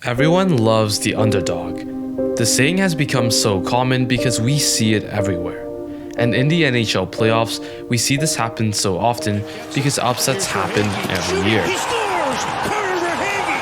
Everyone loves the underdog. The saying has become so common because we see it everywhere. And in the NHL playoffs, we see this happen so often because upsets happen every year. He scores! Carter Verhaeghe!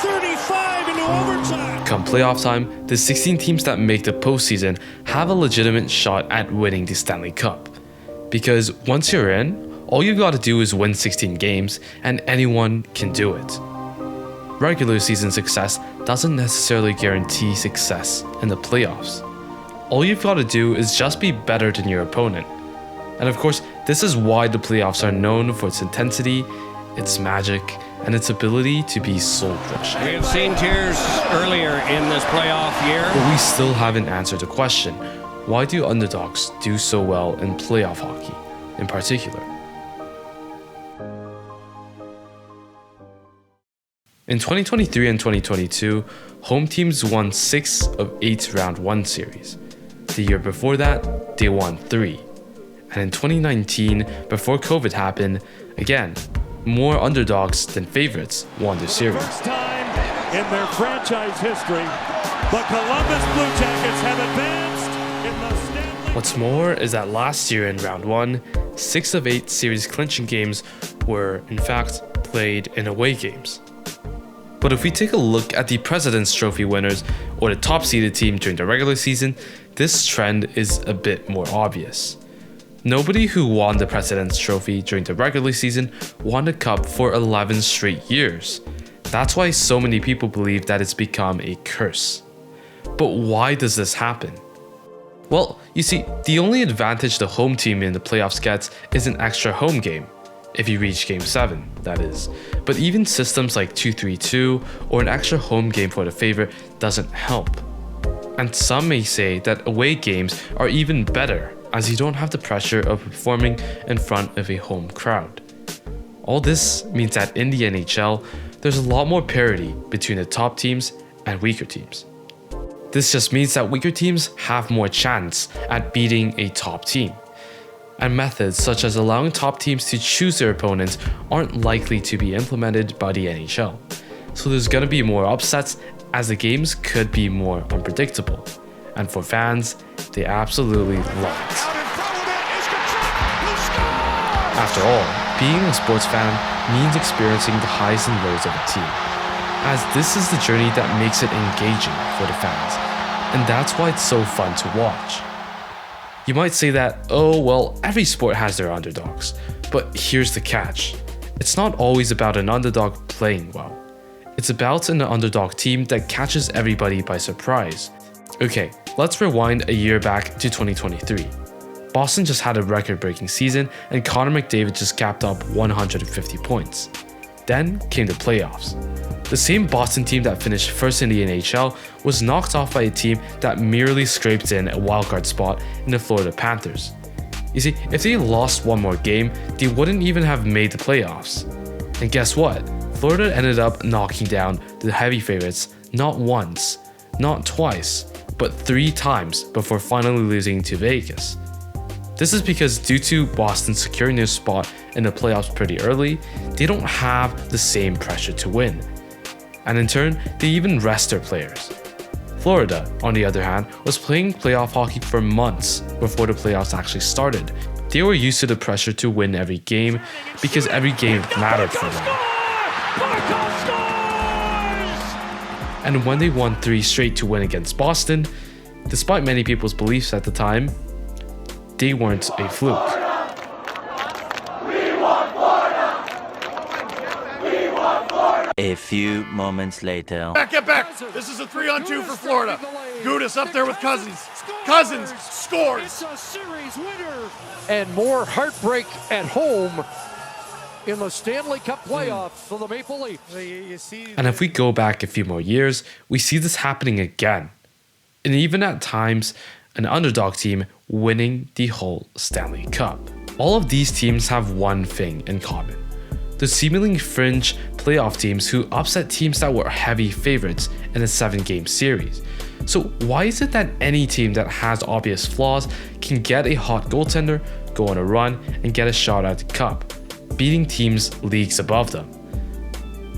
8:35 into overtime. Come playoff time, the 16 teams that make the postseason have a legitimate shot at winning the Stanley Cup. Because once you're in, all you've got to do is win 16 games, and anyone can do it. Regular season success doesn't necessarily guarantee success in the playoffs. All you've got to do is just be better than your opponent. And of course, this is why the playoffs are known for its intensity, its magic, and its ability to be soul-crushing. We have seen tears earlier in this playoff year. But we still haven't answered the question, why do underdogs do so well in playoff hockey in particular? In 2023 and 2022, home teams won 6 of 8 round 1 series. The year before that, they won 3. And in 2019, before COVID happened, again, more underdogs than favorites won the series. First time in their franchise history, the Columbus Blue Jackets have advanced in the Stanley. What's more is that last year in round 1, 6 of 8 series clinching games were, in fact, played in away games. But if we take a look at the President's Trophy winners or the top-seeded team during the regular season, this trend is a bit more obvious. Nobody who won the President's Trophy during the regular season won the cup for 11 straight years. That's why so many people believe that it's become a curse. But why does this happen? Well, you see, the only advantage the home team in the playoffs gets is an extra home game. If you reach Game 7, that is. But even systems like 2-3-2 or an extra home game for the favorite doesn't help. And some may say that away games are even better as you don't have the pressure of performing in front of a home crowd. All this means that in the NHL, there's a lot more parity between the top teams and weaker teams. This just means that weaker teams have more chance at beating a top team. And methods such as allowing top teams to choose their opponents aren't likely to be implemented by the NHL. So there's gonna be more upsets as the games could be more unpredictable. And for fans, they absolutely love it. After all, being a sports fan means experiencing the highs and lows of a team, as this is the journey that makes it engaging for the fans, and that's why it's so fun to watch. You might say that, oh well, every sport has their underdogs, but here's the catch. It's not always about an underdog playing well. It's about an underdog team that catches everybody by surprise. Okay, let's rewind a year back to 2023. Boston just had a record-breaking season and Connor McDavid just capped up 150 points. Then came the playoffs. The same Boston team that finished first in the NHL was knocked off by a team that merely scraped in a wildcard spot in the Florida Panthers. You see, if they lost one more game, they wouldn't even have made the playoffs. And guess what? Florida ended up knocking down the heavy favorites not once, not twice, but 3 times before finally losing to Vegas. This is because due to Boston securing their spot in the playoffs pretty early, they don't have the same pressure to win. And in turn, they even rest their players. Florida, on the other hand, was playing playoff hockey for months before the playoffs actually started. They were used to the pressure to win every game because every game mattered for them. And when they won 3 straight to win against Boston, despite many people's beliefs at the time, they weren't a fluke. A few moments later. Get back! This is a 3-on-2 for Florida. Gudis up there with Cousins. Cousins scores! It's a series winner. And more heartbreak at home in the Stanley Cup playoffs for the Maple Leafs. And if we go back a few more years, we see this happening again. And even at times, an underdog team winning the whole Stanley Cup. All of these teams have one thing in common. The seemingly fringe playoff teams who upset teams that were heavy favorites in a 7-game series. So why is it that any team that has obvious flaws can get a hot goaltender, go on a run, and get a shot at the cup, beating teams leagues above them?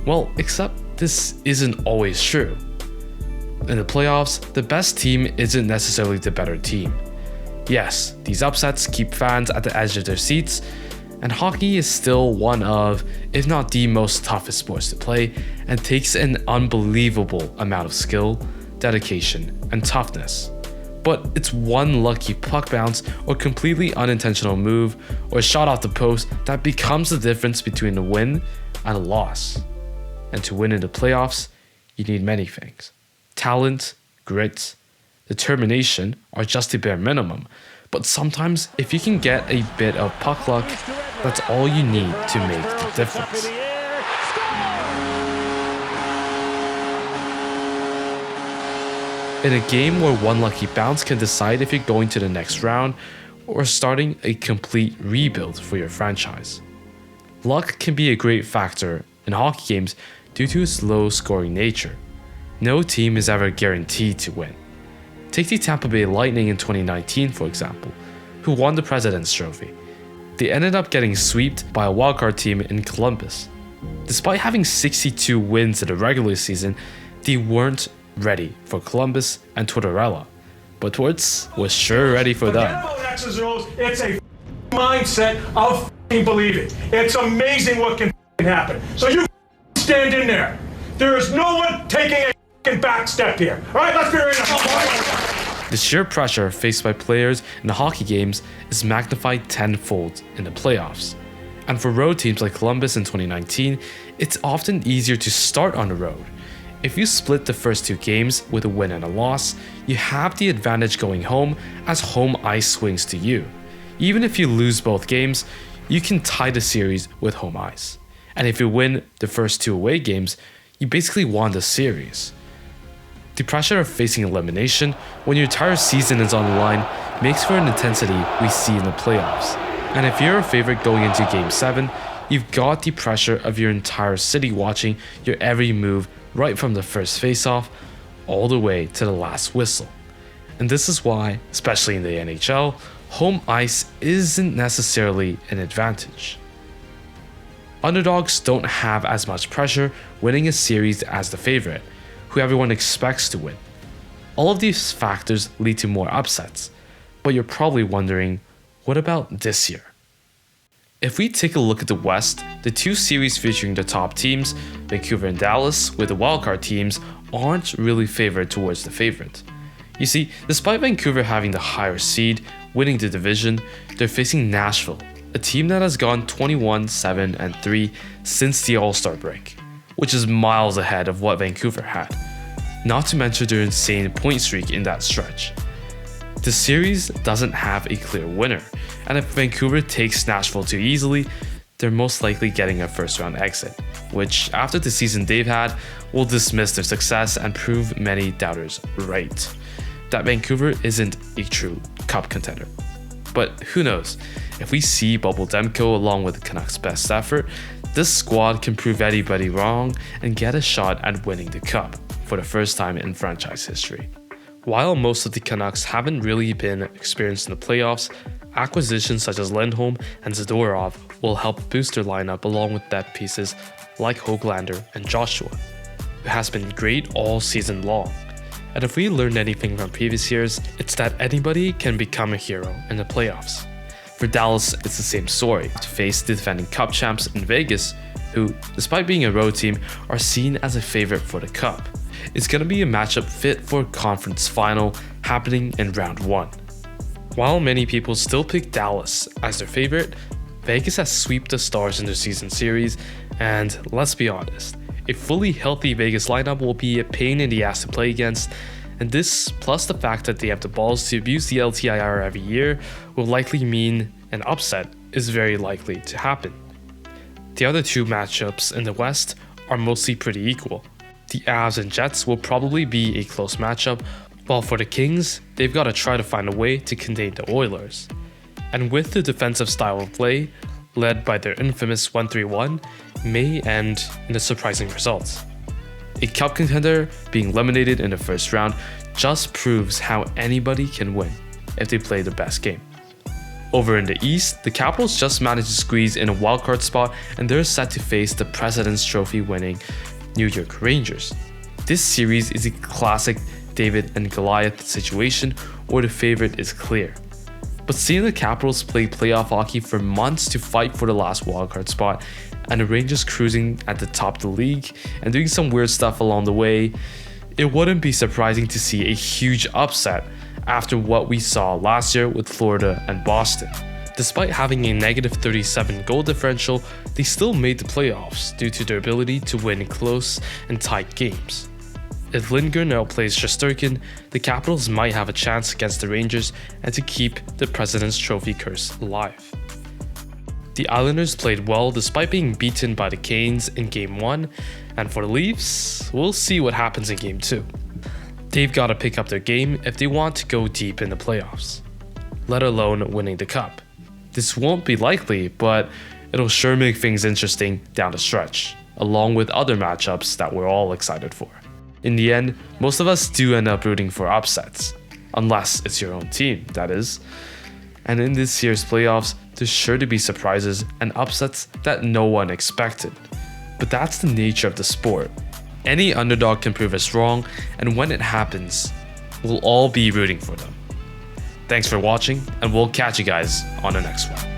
Well, except this isn't always true. In the playoffs, the best team isn't necessarily the better team. Yes, these upsets keep fans at the edge of their seats, and hockey is still one of, if not the most toughest sports to play, and takes an unbelievable amount of skill, dedication, and toughness. But it's one lucky puck bounce or completely unintentional move or shot off the post that becomes the difference between a win and a loss. And to win in the playoffs, you need many things. Talent, grit, determination are just the bare minimum, but sometimes if you can get a bit of puck luck, that's all you need to make the difference. In a game where one lucky bounce can decide if you're going to the next round or starting a complete rebuild for your franchise. Luck can be a great factor in hockey games due to its low scoring nature. No team is ever guaranteed to win. Take the Tampa Bay Lightning in 2019, for example, who won the President's Trophy. They ended up getting swept by a wildcard team in Columbus. Despite having 62 wins in the regular season, they weren't ready for Columbus and Tortorella, but Torts was sure ready for them. It's a mindset of believing. It's amazing what can happen. So you stand in there. There is no one taking a back step here. All right, let's be real. The sheer pressure faced by players in the hockey games is magnified tenfold in the playoffs. And for road teams like Columbus in 2019, it's often easier to start on the road. If you split the first two games with a win and a loss, you have the advantage going home as home ice swings to you. Even if you lose both games, you can tie the series with home ice. And if you win the first two away games, you basically won the series. The pressure of facing elimination when your entire season is on the line makes for an intensity we see in the playoffs. And if you're a favorite going into Game 7, you've got the pressure of your entire city watching your every move right from the first face-off all the way to the last whistle. And this is why, especially in the NHL, home ice isn't necessarily an advantage. Underdogs don't have as much pressure winning a series as the favorite, who everyone expects to win. All of these factors lead to more upsets, but you're probably wondering, what about this year? If we take a look at the West, the two series featuring the top teams, Vancouver and Dallas, with the wildcard teams, aren't really favored towards the favorite. You see, despite Vancouver having the higher seed, winning the division, they're facing Nashville, a team that has gone 21-7-3 since the All-Star break, which is miles ahead of what Vancouver had, not to mention their insane point streak in that stretch. The series doesn't have a clear winner, and if Vancouver takes Nashville too easily, they're most likely getting a first-round exit, which, after the season they've had, will dismiss their success and prove many doubters right, that Vancouver isn't a true cup contender. But who knows, if we see Bubble Demko along with the Canucks' best effort, this squad can prove anybody wrong and get a shot at winning the cup for the first time in franchise history. While most of the Canucks haven't really been experienced in the playoffs, acquisitions such as Lindholm and Zadorov will help boost their lineup along with depth pieces like Höglander and Joshua, who has been great all season long. And if we learned anything from previous years, it's that anybody can become a hero in the playoffs. For Dallas, it's the same story, to face the defending Cup champs in Vegas, who, despite being a road team, are seen as a favorite for the Cup. It's going to be a matchup fit for a conference final happening in round 1. While many people still pick Dallas as their favorite, Vegas has swept the Stars in their season series, and let's be honest, a fully healthy Vegas lineup will be a pain in the ass to play against, and this, plus the fact that they have the balls to abuse the LTIR every year, will likely mean an upset is very likely to happen. The other two matchups in the West are mostly pretty equal. The Avs and Jets will probably be a close matchup, while for the Kings, they've got to try to find a way to contain the Oilers. And with the defensive style of play, led by their infamous 1-3-1, may end in a surprising result. A cup contender being eliminated in the first round just proves how anybody can win if they play their best game. Over in the East, the Capitals just managed to squeeze in a wildcard spot and they're set to face the President's Trophy winning New York Rangers. This series is a classic David and Goliath situation where the favorite is clear. But seeing the Capitals play playoff hockey for months to fight for the last wildcard spot, and the Rangers cruising at the top of the league and doing some weird stuff along the way, it wouldn't be surprising to see a huge upset after what we saw last year with Florida and Boston. Despite having a negative 37 goal differential, they still made the playoffs due to their ability to win close and tight games. If Lindgren outplays Shesterkin, the Capitals might have a chance against the Rangers and to keep the President's Trophy curse alive. The Islanders played well despite being beaten by the Canes in Game 1, and for the Leafs, we'll see what happens in Game 2. They've got to pick up their game if they want to go deep in the playoffs, let alone winning the Cup. This won't be likely, but it'll sure make things interesting down the stretch, along with other matchups that we're all excited for. In the end, most of us do end up rooting for upsets, unless it's your own team, that is. And in this year's playoffs, there's sure to be surprises and upsets that no one expected. But that's the nature of the sport. Any underdog can prove us wrong, and when it happens, we'll all be rooting for them. Thanks for watching, and we'll catch you guys on the next one.